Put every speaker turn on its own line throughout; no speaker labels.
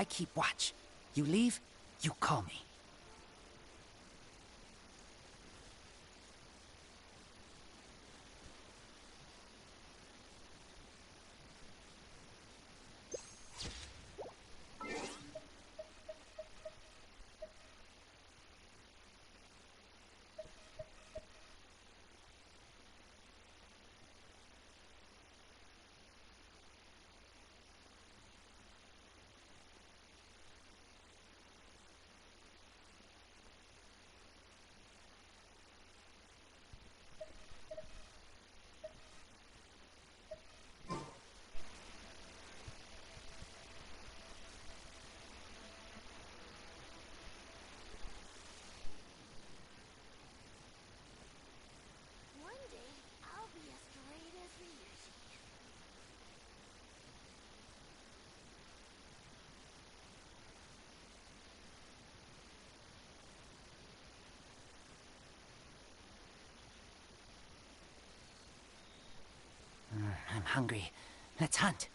I keep watch. You leave, you call me. I'm hungry. Let's hunt.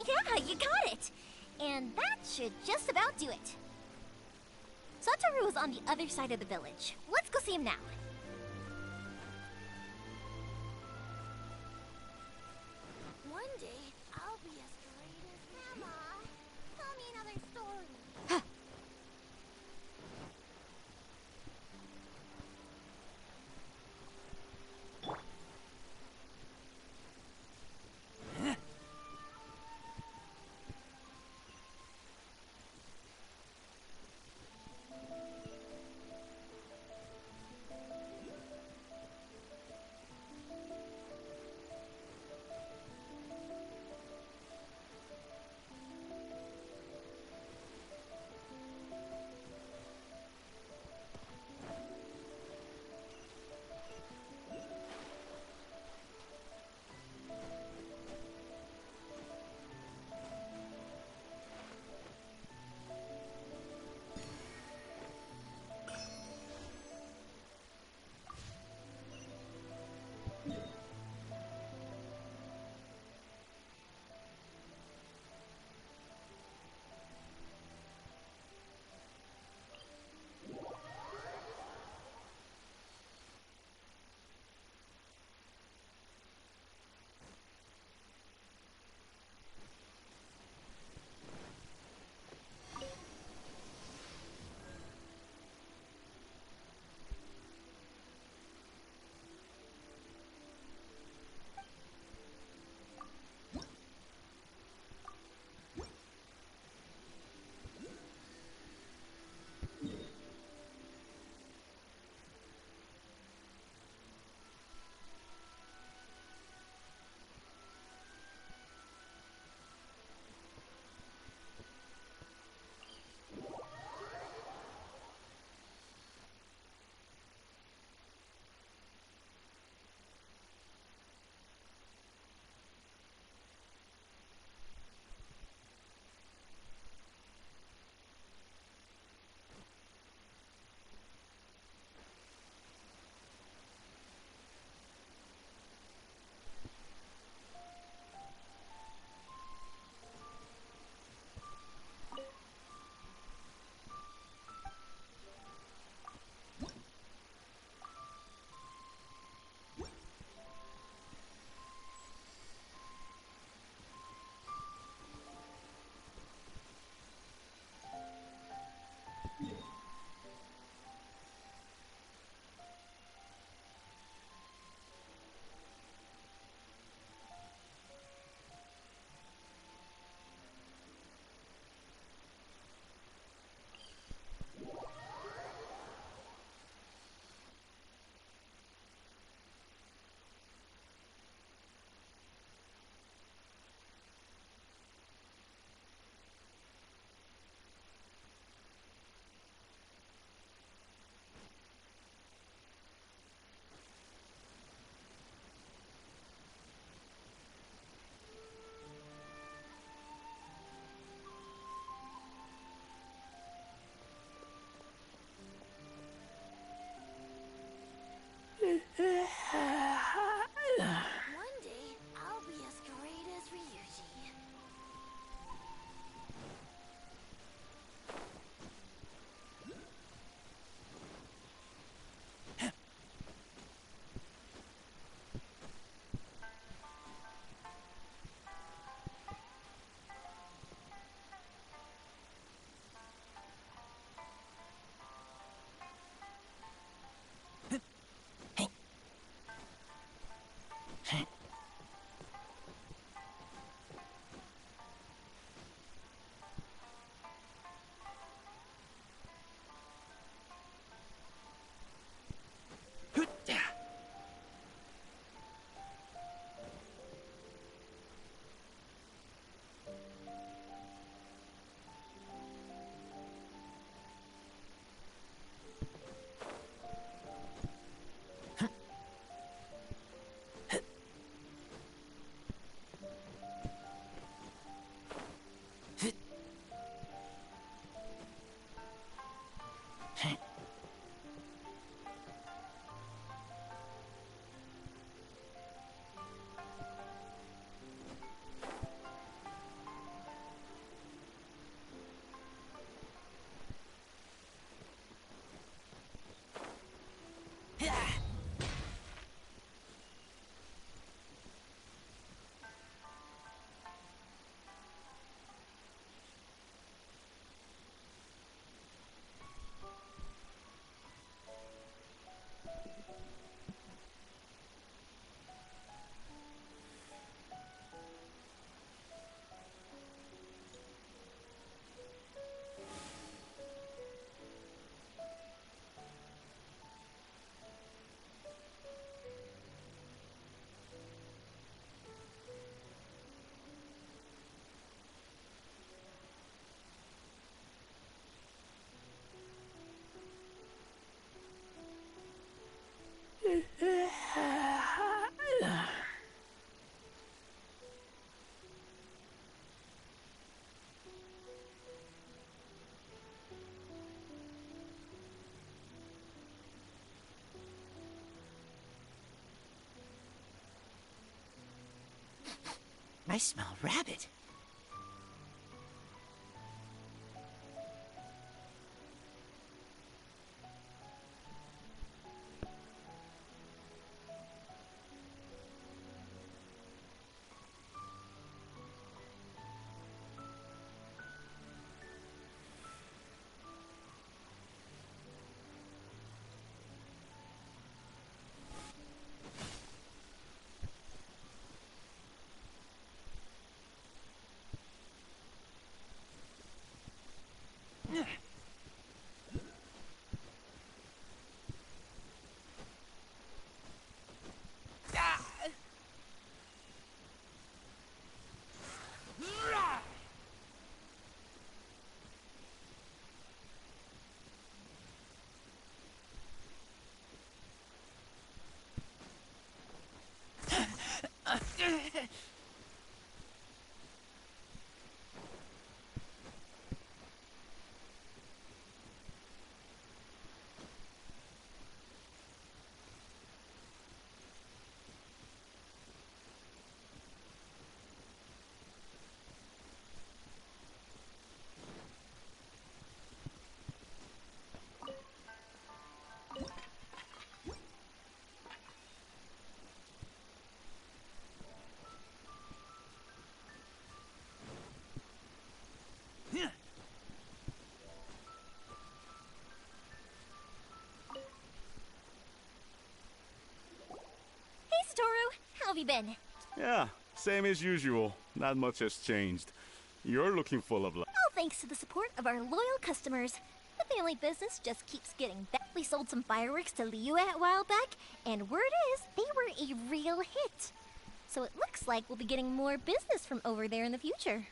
Yeah, you got it! And that should just about do it. Satoru is on the other side of the village. Let's go see him now. One day, I'll be as great as Grandma. Tell me another story.
I smell rabbit.
Hey, Satoru, how have you been?
Yeah, same as usual. Not much has changed. You're looking full of life.
All thanks to the support of our loyal customers. The family business just keeps getting better. We sold some fireworks to Liu a while back, and word is they were a real hit. So it looks like we'll be getting more business from over there in the future.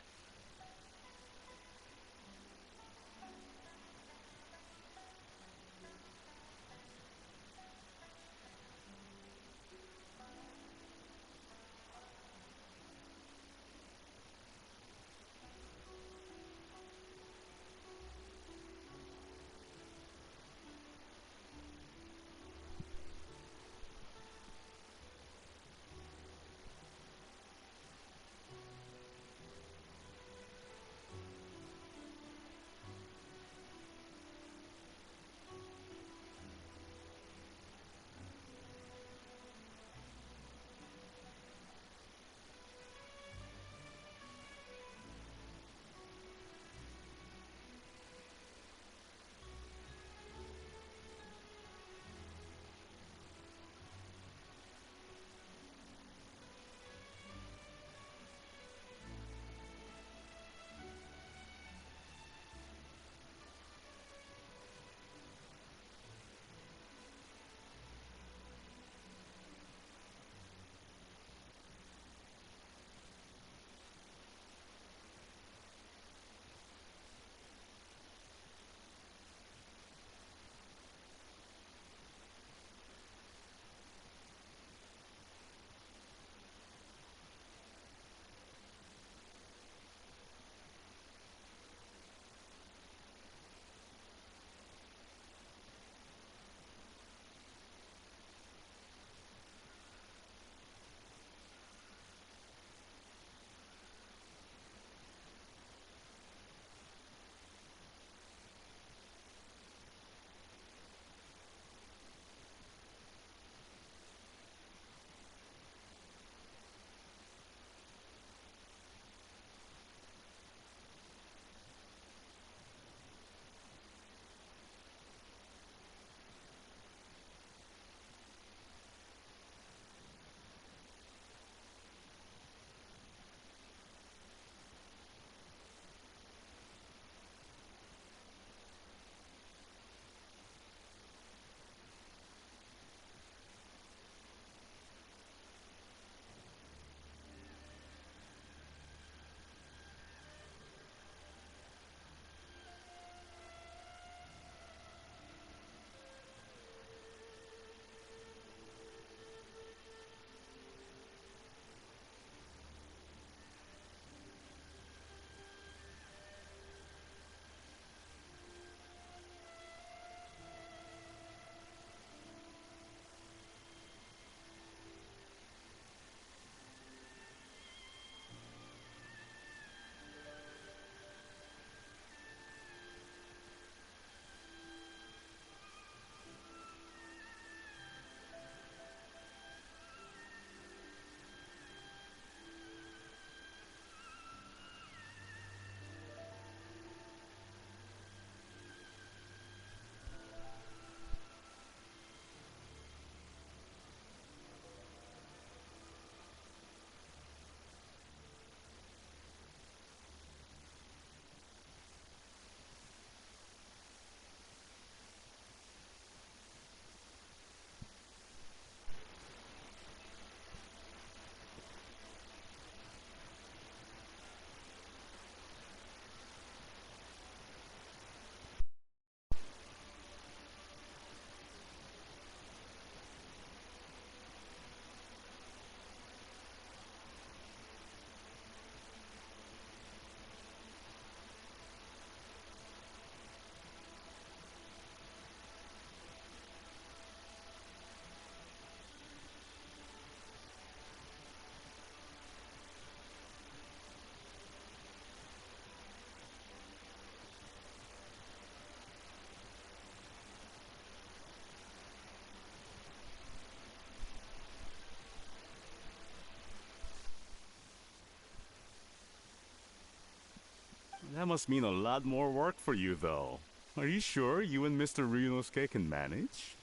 That must mean a lot more work for you, though. Are you sure you and Mr. Ryunosuke can manage?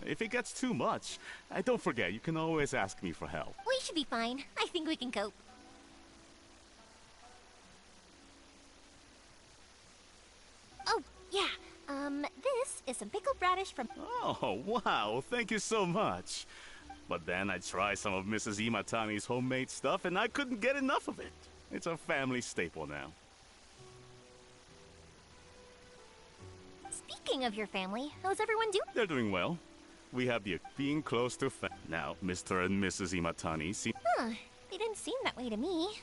If it gets too much, don't forget, you can always ask me for help.
We should be fine. I think we can cope. Oh, yeah. This is some pickled radish from...
Oh, wow, thank you so much. But then I tried some of Mrs. Imatani's homemade stuff and I couldn't get enough of it. It's a family staple now.
Speaking of your family, how's everyone doing?
They're doing well. We have the being close to now, Mr. and Mrs. Imatani seem...
Huh, they didn't seem that way to me.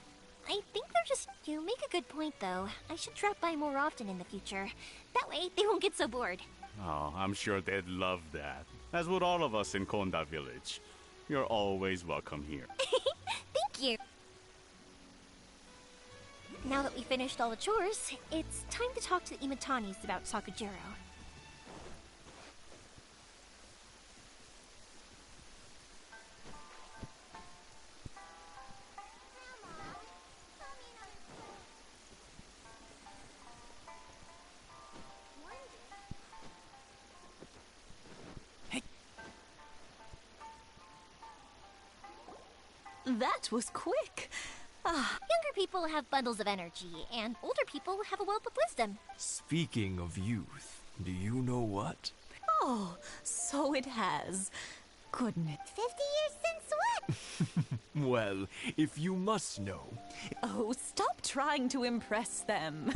I think they're just... You make a good point, though. I should drop by more often in the future. That way, they won't get so bored.
Oh, I'm sure they'd love that. As would all of us in Konda Village. You're always welcome here.
Thank you. Now that we finished all the chores, it's time to talk to the Imatanis about Sakujiro.
That was quick.
Younger people have bundles of energy, and older people have a wealth of wisdom.
Speaking of youth, do you know what?
Oh, so it has. Goodness.
50 years since what?
Well, if you must know.
Oh, stop trying to impress them.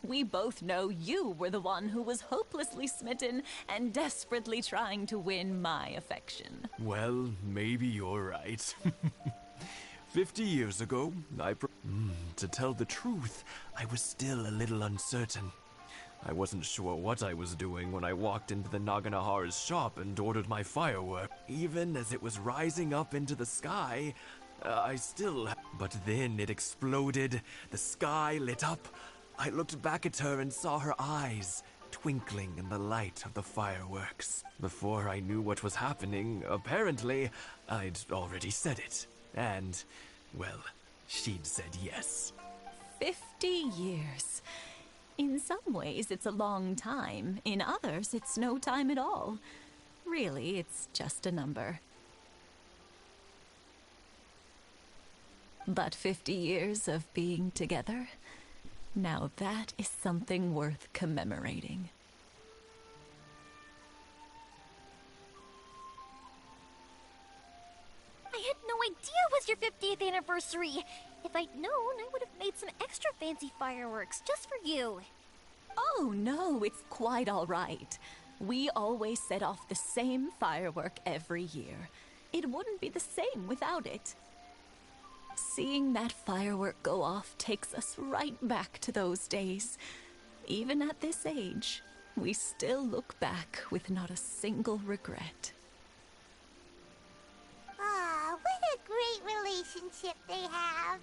We both know you were the one who was hopelessly smitten and desperately trying to win my affection.
Well, maybe you're right. 50 years ago, to tell the truth, I was still a little uncertain. I wasn't sure what I was doing when I walked into the Naganahara's shop and ordered my firework. Even as it was rising up into the sky, But then it exploded, the sky lit up. I looked back at her and saw her eyes, twinkling in the light of the fireworks. Before I knew what was happening, apparently, I'd already said it. And, well, she'd said yes.
50 years. In some ways, it's a long time. In others, it's no time at all. Really, it's just a number. But 50 years of being together, now that is something worth commemorating.
I had no idea it was your 50th anniversary. If I'd known, I would have made some extra fancy fireworks just for you.
Oh no, it's quite all right. We always set off the same firework every year. It wouldn't be the same without it. Seeing that firework go off takes us right back to those days. Even at this age, we still look back with not a single regret.
Ah, what a great relationship they have.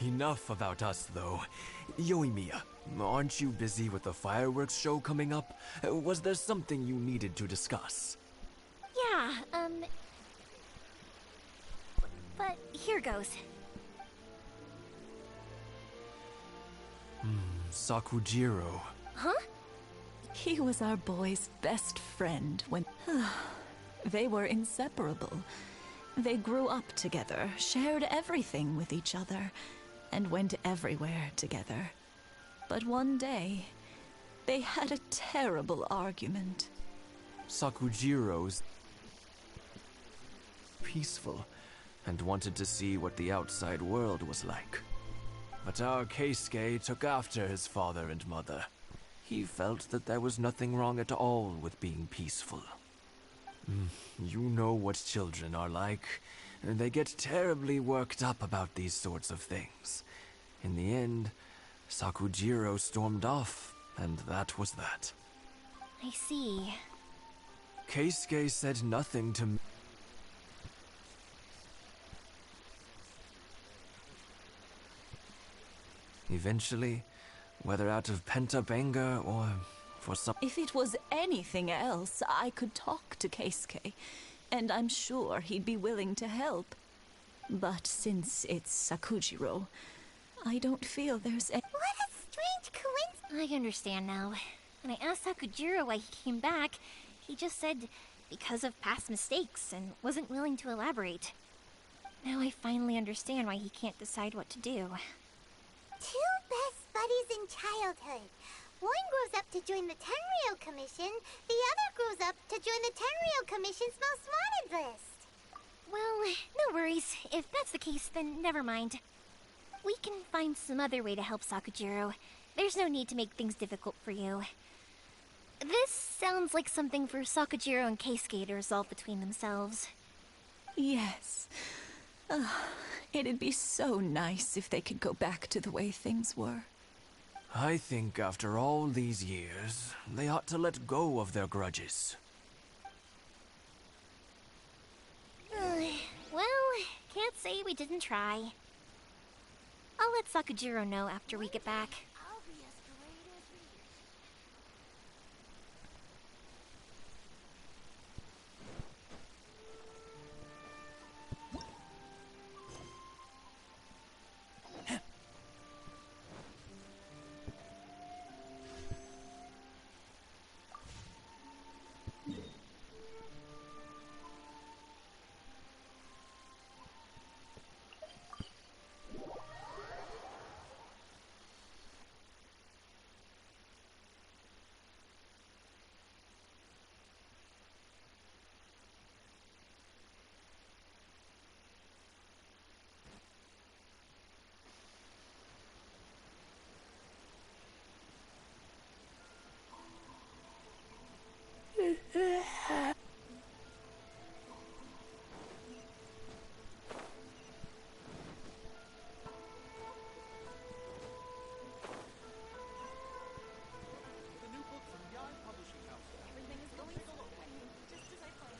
Enough about us, though. Yoimiya, aren't you busy with the fireworks show coming up? Was there something you needed to discuss?
Yeah, but here goes.
Sakujiro.
Huh?
He was our boy's best friend when... They were inseparable. They grew up together, shared everything with each other, and went everywhere together. But one day, they had a terrible argument.
Sakujiro's peaceful and wanted to see what the outside world was like. But our Keisuke took after his father and mother. He felt that there was nothing wrong at all with being peaceful. You know what children are like. They get terribly worked up about these sorts of things. In the end, Sakujiro stormed off, and that was that.
I see.
Keisuke said nothing to me. Eventually, whether out of pent-up anger or for some...
If it was anything else, I could talk to Keisuke, and I'm sure he'd be willing to help. But since it's Sakujiro, I don't feel there's any...
What a strange coincidence! I understand now. When I asked Sakujiro why he came back, he just said because of past mistakes and wasn't willing to elaborate. Now I finally understand why he can't decide what to do.
Two best buddies in childhood. One grows up to join the Tenryou Commission, the other grows up to join the Tenryou Commission's most wanted list.
Well, no worries. If that's the case, then never mind. We can find some other way to help Sakujiro. There's no need to make things difficult for you. This sounds like something for Sakujiro and Keisuke to resolve between themselves.
Yes. It'd be so nice if they could go back to the way things were.
I think after all these years, they ought to let go of their grudges.
Well, can't say we didn't try. I'll let Sakujiro know after we get back.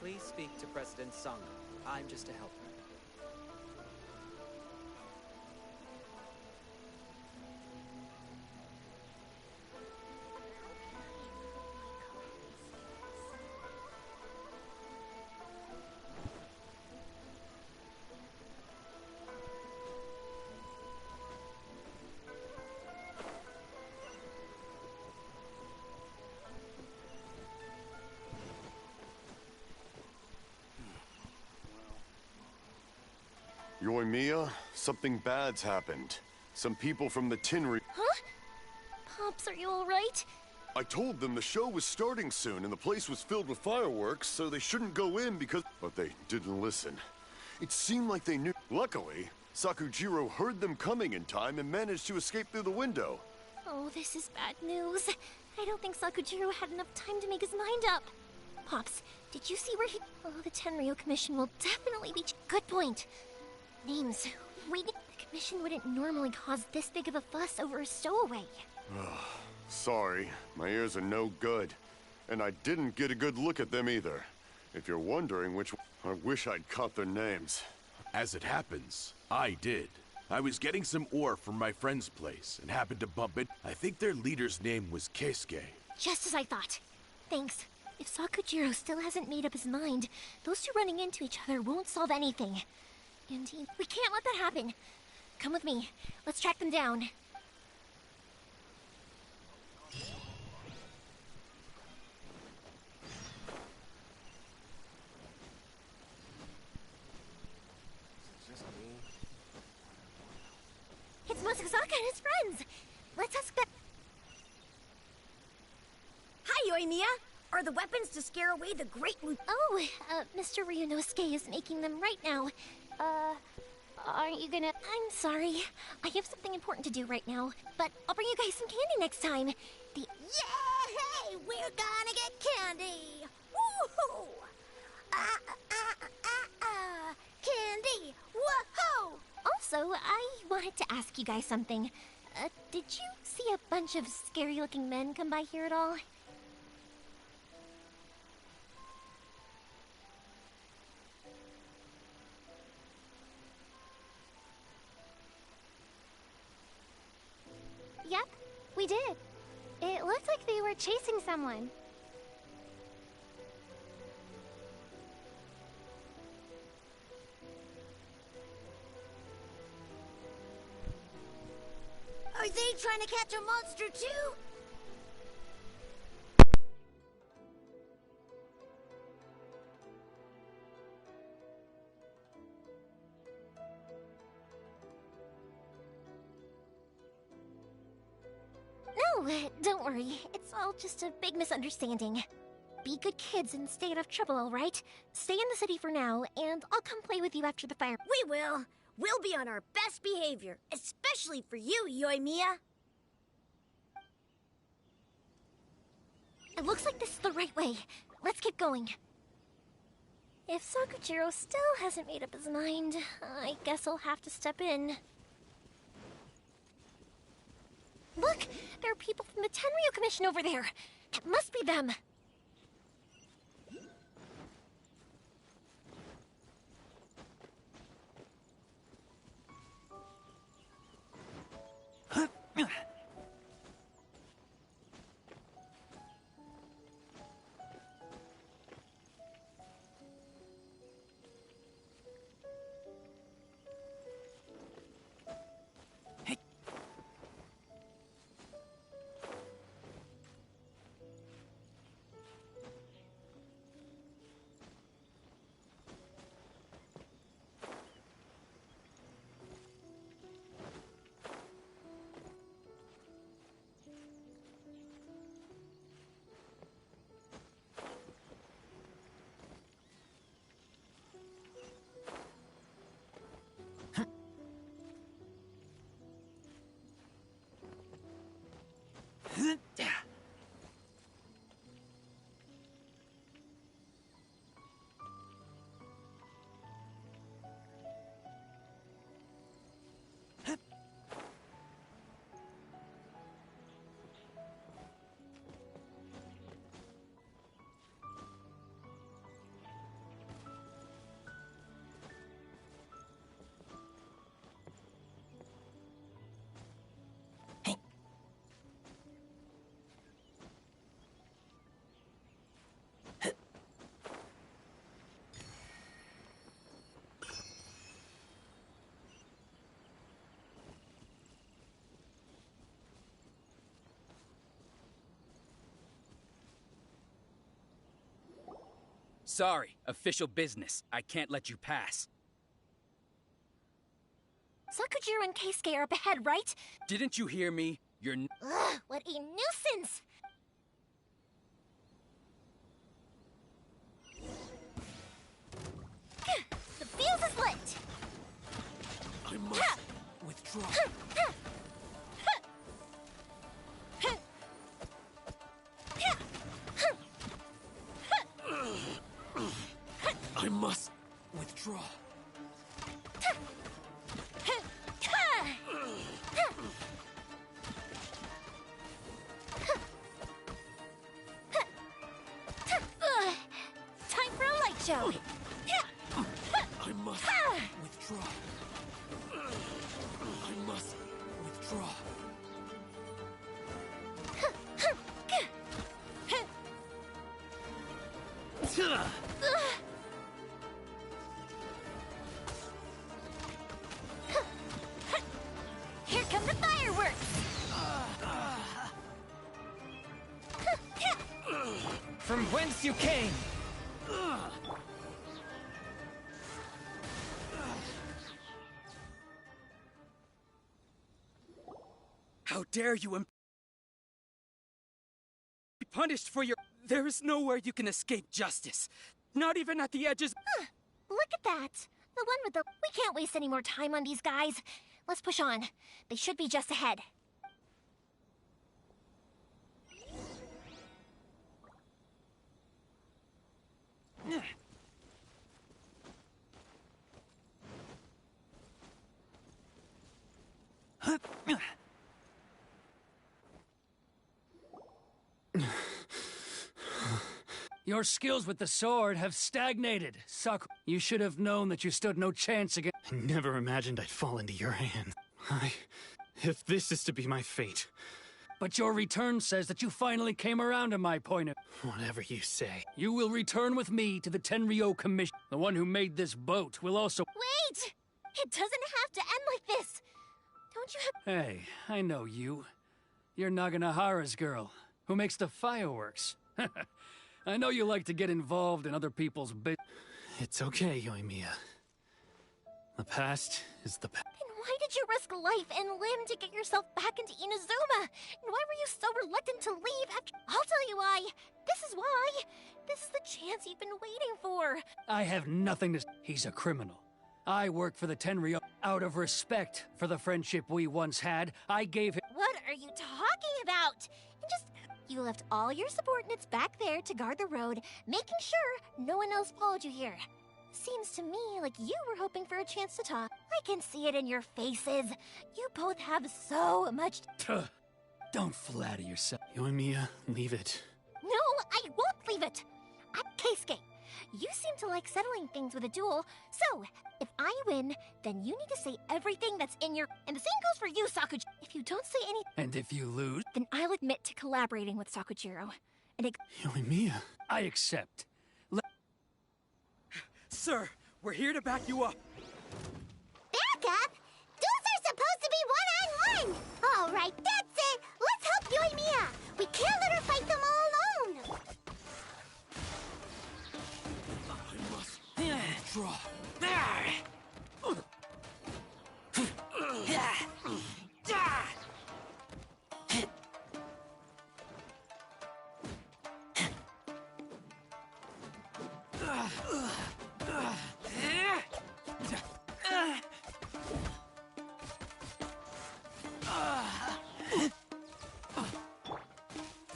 Please speak to President Sung. I'm just a helper.
Yoimiya, something bad's happened. Some people from the Tenryou...
Huh? Pops, are you alright?
I told them the show was starting soon and the place was filled with fireworks, so they shouldn't go in because... But they didn't listen. It seemed like they knew... Luckily, Sakujiro heard them coming in time and managed to escape through the window.
Oh, this is bad news. I don't think Sakujiro had enough time to make his mind up. Pops, did you see where he... Oh, the Tenryou Commission will definitely be... Good point. Names. The Commission wouldn't normally cause this big of a fuss over a stowaway.
Sorry, my ears are no good. And I didn't get a good look at them either. If you're wondering which... I wish I'd caught their names.
As it happens, I did.
I was getting some ore from my friend's place and happened to bump it. I think their leader's name was Keisuke.
Just as I thought. Thanks. If Sakujiro still hasn't made up his mind, those two running into each other won't solve anything. And we can't let that happen. Come with me. Let's track them down. It's Masazaka and his friends. Let's ask them.
Hi, Yoimiya. Are the weapons to scare away the great
Oh, Mr. Ryunosuke is making them right now. Aren't you gonna... I'm sorry. I have something important to do right now, but I'll bring you guys some candy next time.
Yay! We're gonna get candy! Woohoo! Candy! Woohoo!
Also, I wanted to ask you guys something. Did you see a bunch of scary-looking men come by here at all?
Yep, we did. It looked like they were chasing someone.
Are they trying to catch a monster too?
No, don't worry. It's all just a big misunderstanding. Be good kids and stay out of trouble, all right? Stay in the city for now, and I'll come play with you after the fire.
We will. We'll be on our best behavior, especially for you, Yoimiya.
It looks like this is the right way. Let's keep going. If Sakujiro still hasn't made up his mind, I guess I'll have to step in. Look! There are people from the Tenryu Commission over there! It must be them!
Sorry, official business. I can't let you pass.
Sakujiro and Keisuke are up ahead, right?
Didn't you hear me? You're...
Ugh, what a nuisance! The fuse is lit!
I must withdraw. I must withdraw.
Time for a light show!
I must
Here come the fireworks!
From whence you came!
How dare you be punished for your... There is nowhere you can escape justice. Not even at the edges...
Look at that! The one with the... We can't waste any more time on these guys. Let's push on. They should be just ahead.
Your skills with the sword have stagnated, Saku. You should have known that you stood no chance against...
I never imagined I'd fall into your hands. If this is to be my fate...
But your return says that you finally came around to my point of...
Whatever you say.
You will return with me to the Tenryou Commission. The one who made this boat will also...
Wait! It doesn't have to end like this! Don't you have...
Hey, I know you. You're Naganahara's girl, who makes the fireworks. I know you like to get involved in other people's
It's okay, Yoimiya. The past is the past.
Then why did you risk life and limb to get yourself back into Inazuma? And why were you so reluctant to leave after... I'll tell you why. This is why. This is the chance you've been waiting for.
I have nothing to... He's a criminal. I work for the Tenryou. Out of respect for the friendship we once had, I gave him...
What are you talking about? And just... You left all your subordinates back there to guard the road, making sure no one else followed you here. Seems to me like you were hoping for a chance to talk. I can see it in your faces. You both have so much...
Don't flatter yourself.
Yoimiya, leave it.
No, I won't leave it. Keisuke, you seem to like settling things with a duel, so if I win, then you need to say everything that's in your... And the same goes for you, Sakuji. If you don't say any...
And if you lose...
Then I'll admit to collaborating with Sakujiro. And
Yoimiya.
I accept.
Sir, we're here to back you up.
Back up? Duels are supposed to be one-on-one! All right, that's it! Let's help Yoimiya! We can't let her fight them all alone!
I must draw.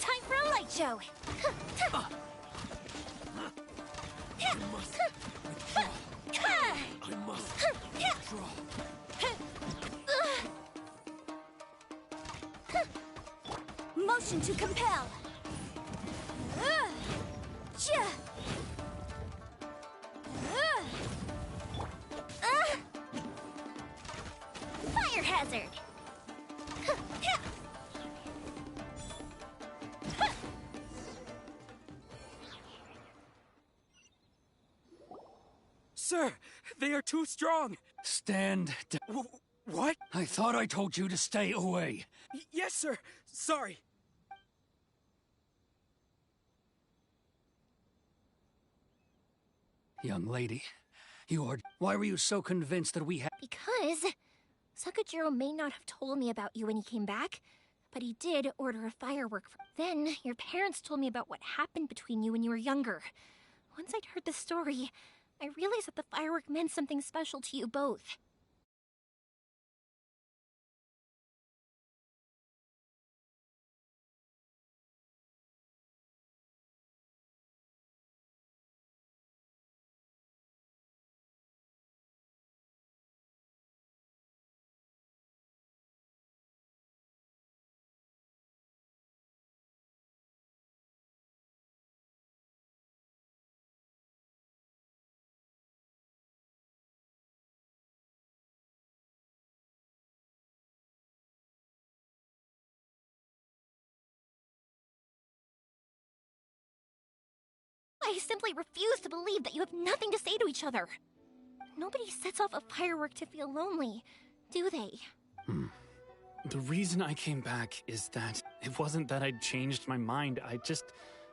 time for a light show.
I must withdraw.
Motion to compel. Fire hazard.
Sir, they are too strong.
Stand down.
What?
I thought I told you to stay away.
Yes, sir. Sorry.
Young lady, you are... Why were you so convinced that we had...
Because Sakujiro may not have told me about you when he came back, but he did order a firework. Then your parents told me about what happened between you when you were younger. Once I'd heard the story, I realized that the firework meant something special to you both. I simply refuse to believe that you have nothing to say to each other. Nobody sets off a firework to feel lonely, do they?
The reason I came back is that it wasn't that I'd changed my mind. I just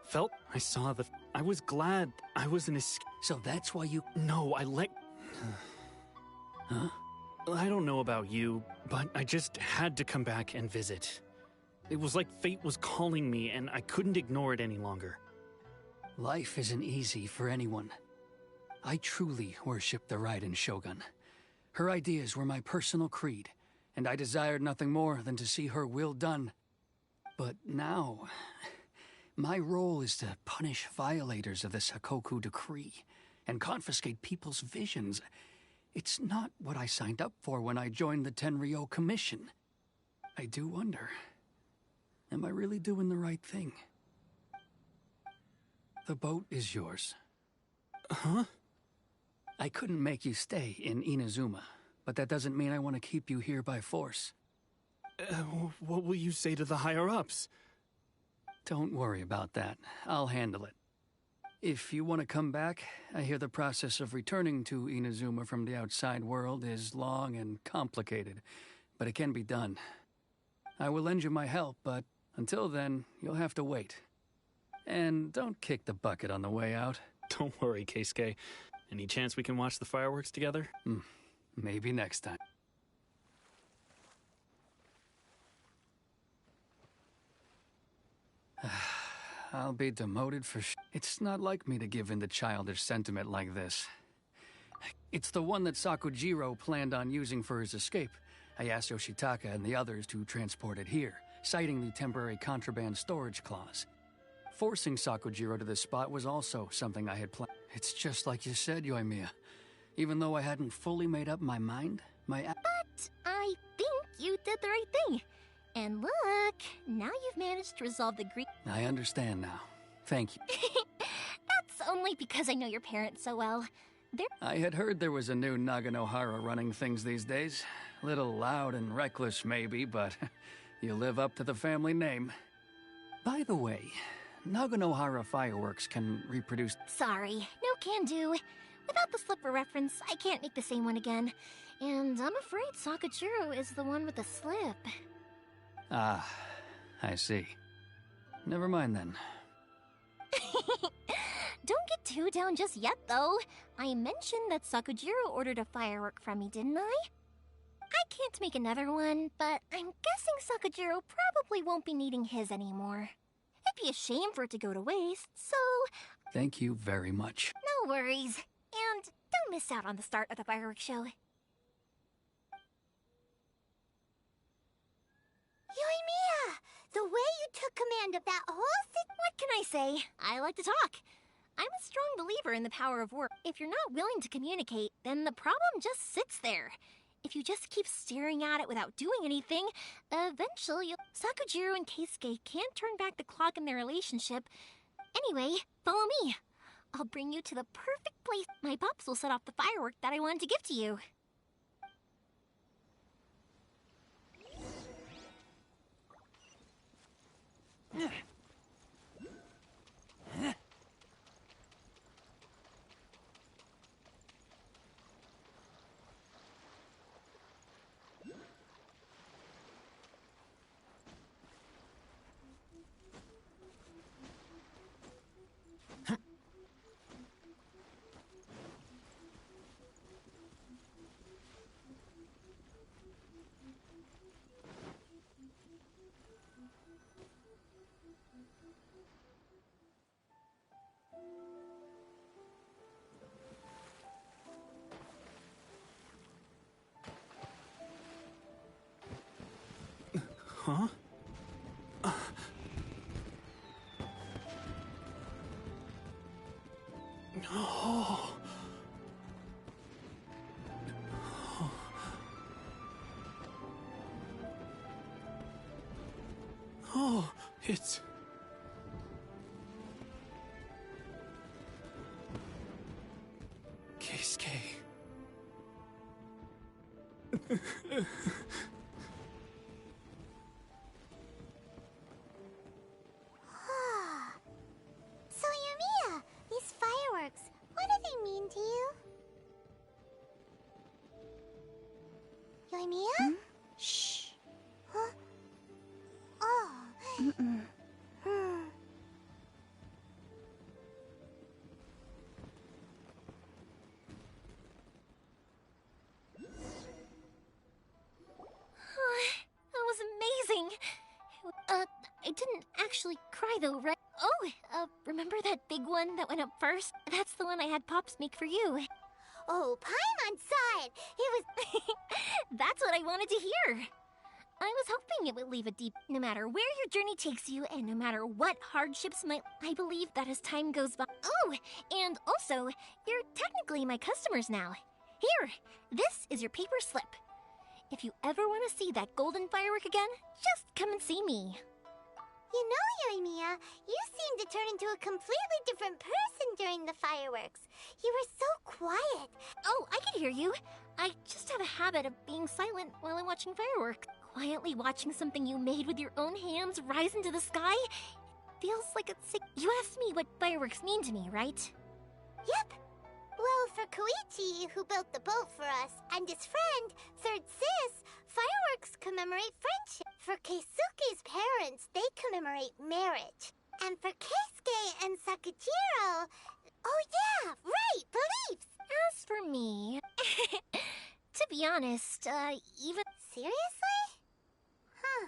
felt I saw the... I was glad I was an escape.
So that's why you...
No, I let... Huh? I don't know about you, but I just had to come back and visit. It was like fate was calling me, and I couldn't ignore it any longer.
Life isn't easy for anyone. I truly worship the Raiden Shogun. Her ideas were my personal creed, and I desired nothing more than to see her will done. But now, my role is to punish violators of the Sakoku decree and confiscate people's visions. It's not what I signed up for when I joined the Tenryou Commission. I do wonder, am I really doing the right thing? The boat is yours.
Huh?
I couldn't make you stay in Inazuma, but that doesn't mean I want to keep you here by force.
What will you say to the higher-ups?
Don't worry about that. I'll handle it. If you want to come back, I hear the process of returning to Inazuma from the outside world is long and complicated, but it can be done. I will lend you my help, but until then, you'll have to wait. And don't kick the bucket on the way out.
Don't worry, Keisuke. Any chance we can watch the fireworks together?
Maybe next time. I'll be demoted for It's not like me to give in to childish sentiment like this. It's the one that Sakujiro planned on using for his escape. I asked Yoshitaka and the others to transport it here, citing the temporary contraband storage clause. Forcing Sakujiro to this spot was also something I had planned. It's just like you said, Yoimiya. Even though I hadn't fully made up my mind,
But I think you did the right thing. And look, now you've managed to resolve the grief.
I understand now. Thank you.
That's only because I know your parents so well.
I had heard there was a new Naganohara running things these days. Little loud and reckless, maybe, but you live up to the family name. By the way, Naganohara fireworks can reproduce...
Sorry, no can do. Without the slipper reference, I can't make the same one again. And I'm afraid Sakujiro is the one with the slip.
Ah, I see. Never mind then.
Don't get too down just yet, though. I mentioned that Sakujiro ordered a firework from me, didn't I? I can't make another one, but I'm guessing Sakujiro probably won't be needing his anymore. It'd be a shame for it to go to waste, so...
Thank you very much.
No worries. And don't miss out on the start of the fireworks show.
Yoimiya! The way you took command of that whole
What can I say? I like to talk. I'm a strong believer in the power of work. If you're not willing to communicate, then the problem just sits there. If you just keep staring at it without doing anything, eventually Sakujiro and Keisuke can't turn back the clock in their relationship. Anyway, follow me. I'll bring you to the perfect place. My pops will set off the firework that I wanted to give to you.
Huh? Oh. Oh, it's... Keisuke.
So Yoimiya, these Yoimiya?
Shh.
Huh? Oh.
That was amazing. I didn't actually cry though, right? Oh, remember that big one that went up first? That's the one I had Pops make for you.
Oh, Paimon saw it. It was...
That's what I wanted to hear. I was hoping it would leave a deep... No matter where your journey takes you, and no matter what hardships might... I believe that as time goes by... Oh, and also, you're technically my customers now. Here, this is your paper slip. If you ever want to see that golden firework again, just come and see me.
You know, Yoimiya, you seemed to turn into a completely different person during the fireworks. You were so quiet.
Oh, I can hear you. I just have a habit of being silent while I'm watching fireworks. Quietly watching something you made with your own hands rise into the sky feels like it's sick. You asked me what fireworks mean to me, right?
Yep. Well, for Koichi, who built the boat for us, and his friend, Third Sis, fireworks commemorate friendship. For Keisuke's parents, they commemorate marriage. And for Keisuke and Sakujiro... Oh yeah, right, beliefs!
As for me... to be honest, even...
Seriously? Huh.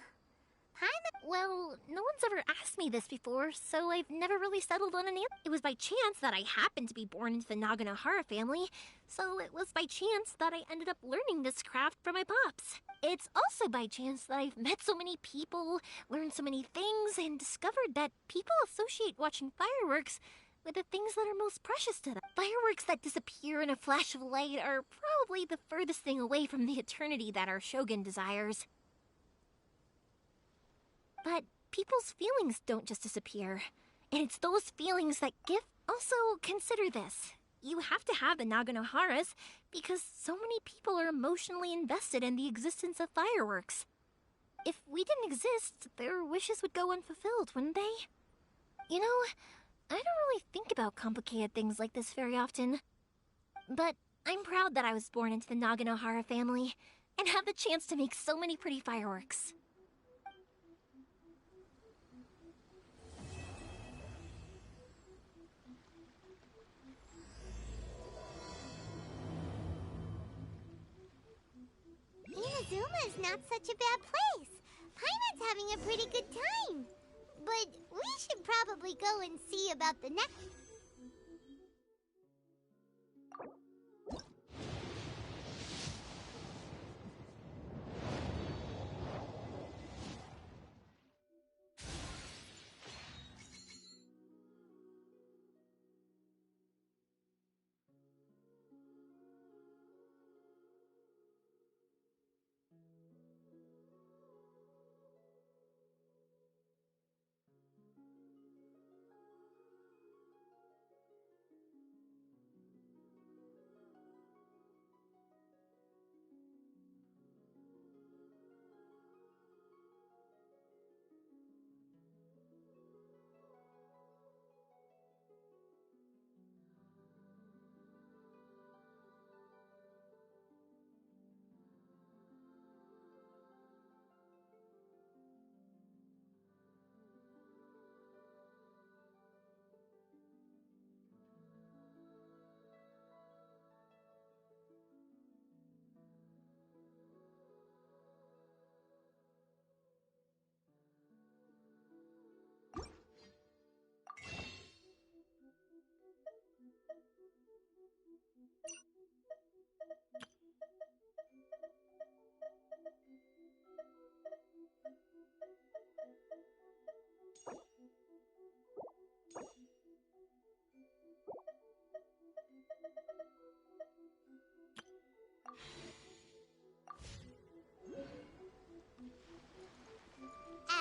Well, no one's ever asked me this before, so I've never really settled on an answer. It was by chance that I happened to be born into the Naganohara family, so it was by chance that I ended up learning this craft from my pops. It's also by chance that I've met so many people, learned so many things, and discovered that people associate watching fireworks with the things that are most precious to them. Fireworks that disappear in a flash of light are probably the furthest thing away from the eternity that our shogun desires. But people's feelings don't just disappear. And it's those feelings that give... Also, consider this. You have to have the Naganoharas because so many people are emotionally invested in the existence of fireworks. If we didn't exist, their wishes would go unfulfilled, wouldn't they? You know, I don't really think about complicated things like this very often. But I'm proud that I was born into the Naganohara family and have the chance to make so many pretty fireworks.
Inazuma's not such a bad place. Paimon's having a pretty good time. But we should probably go and see about the next...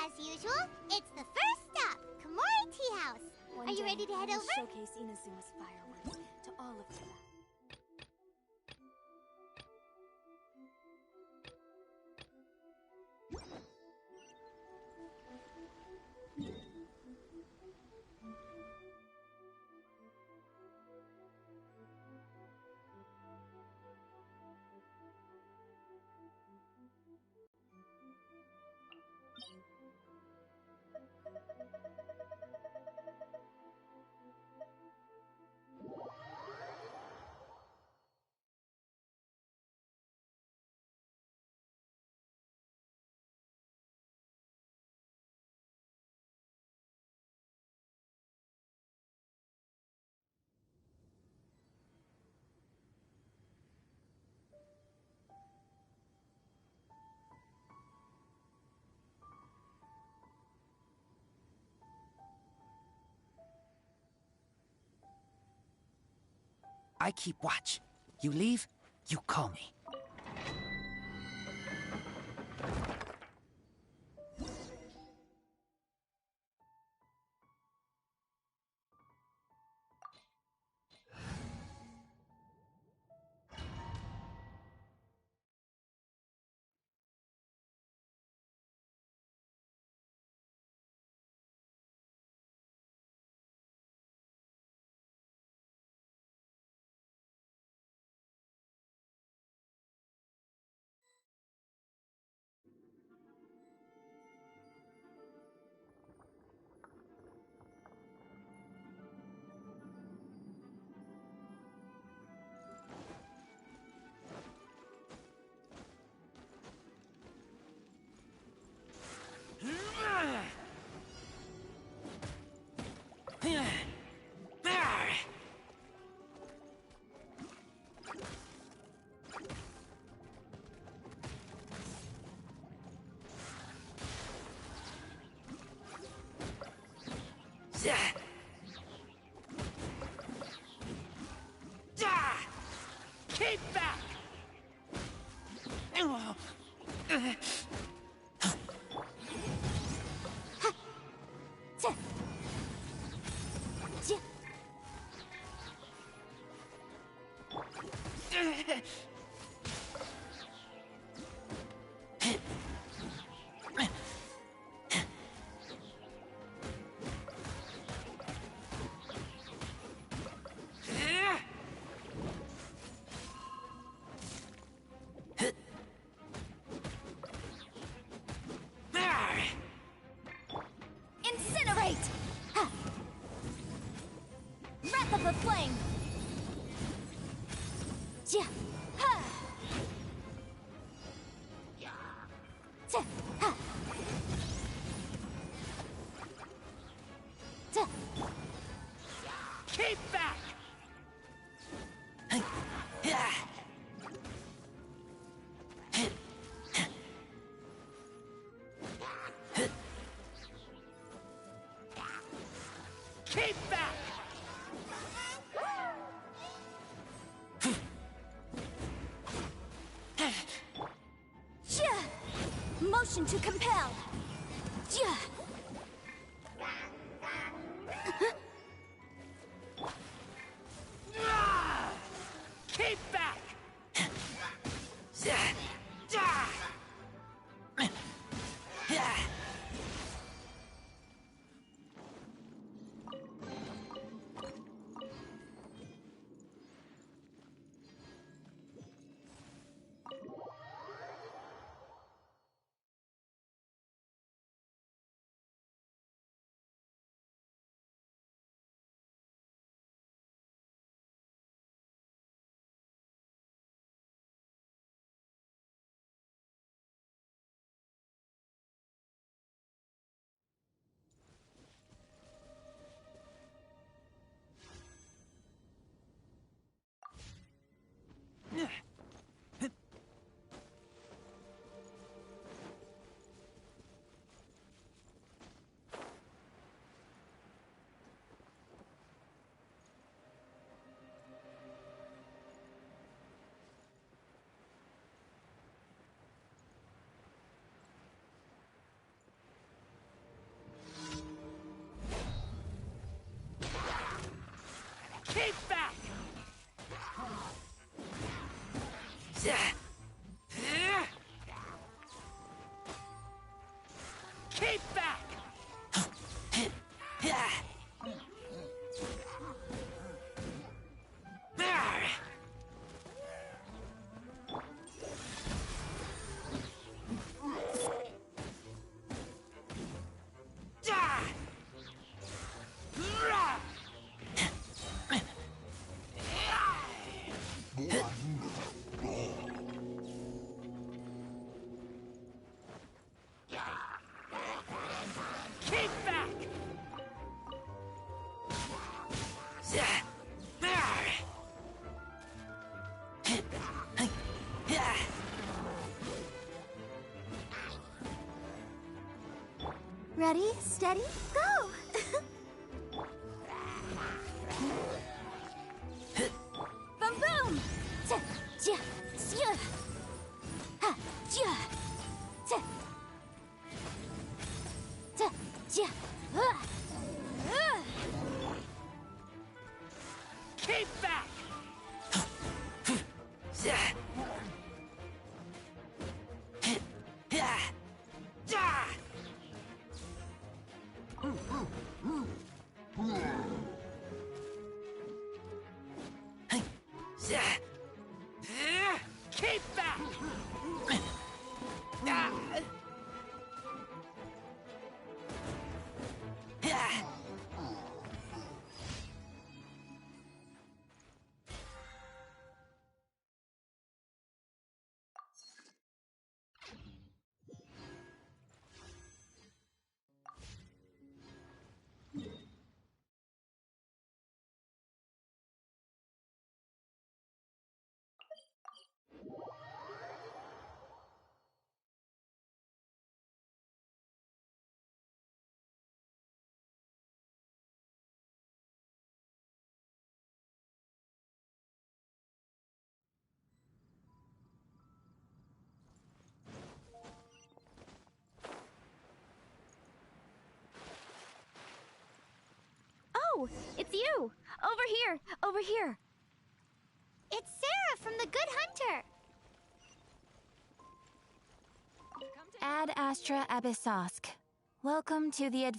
As usual, it's the first stop, Komori Tea House. Are you ready to head over?
Showcase Inazuma's fireworks to all of them.
I keep watch. You leave, you call me.
Keep back!
Incinerate! Ha! Wrath of the Flame! Ja! Ha! Ta! Ha! Ta!
Keep back! Keep back!
Ja! Motion to compel! Ja!
Keep back! Keep back! Keep back! Keep back!
Ready, steady, go! Oh, it's you! Over here! Over here!
It's Sarah from the Good Hunter.
Ad Astra Abyssosk. Welcome to the
Error.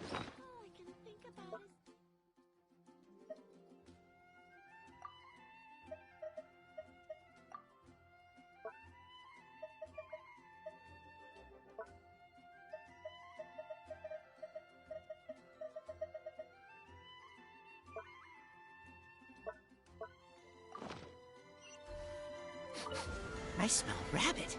All I can think about is...
I smell rabbit.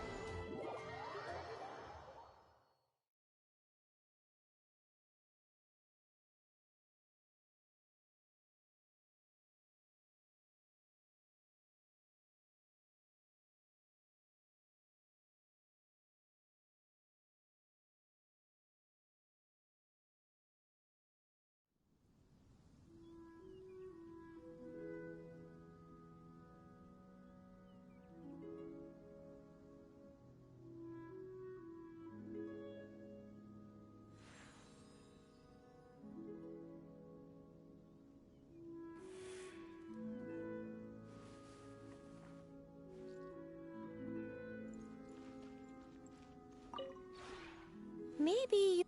Maybe...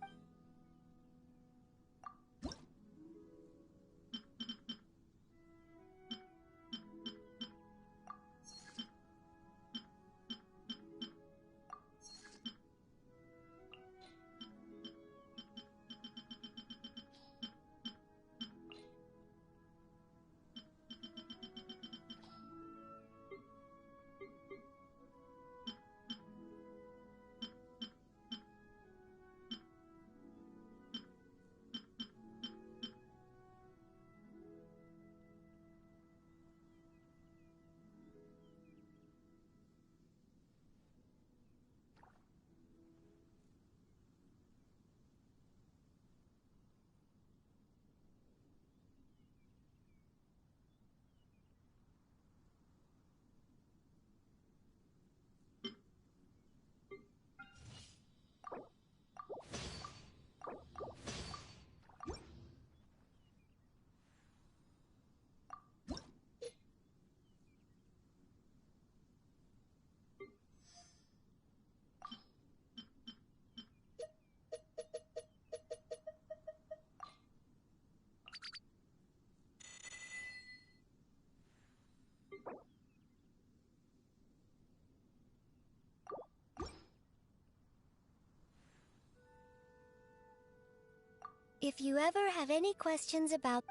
If you ever have any questions about...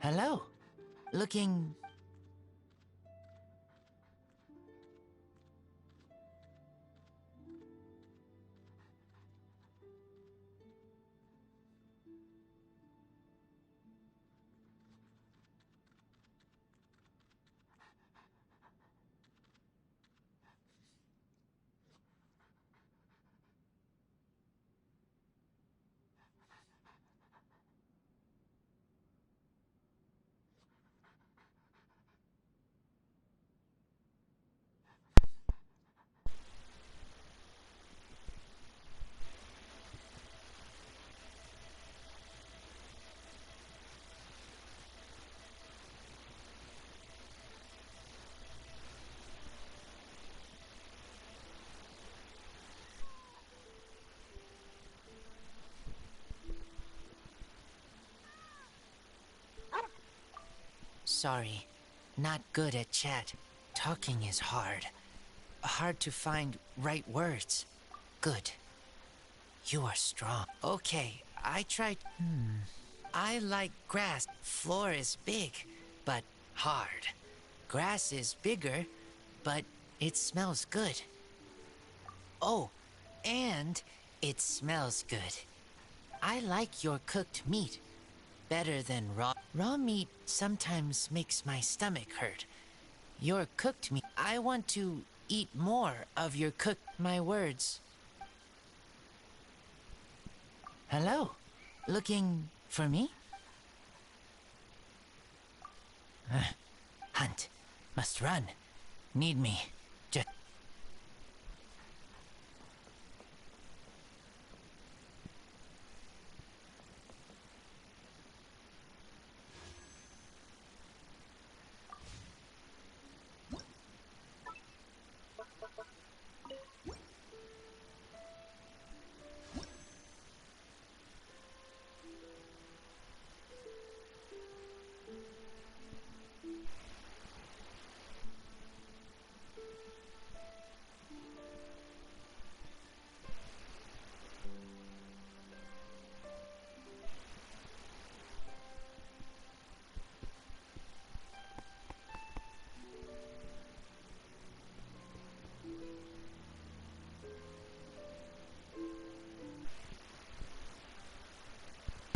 Hello. Looking... sorry. Not good at chat. Talking is hard. Hard to find right words. Good. You are strong. Okay, I tried. I like grass. Floor is big, but hard. Grass is bigger, but it smells good. Oh, and it smells good. I like your cooked meat better than raw. Raw meat sometimes makes my stomach hurt. Your cooked meat, I want to eat more of your cooked. My words. Hello? Looking for me? Hunt. Must run. Need me.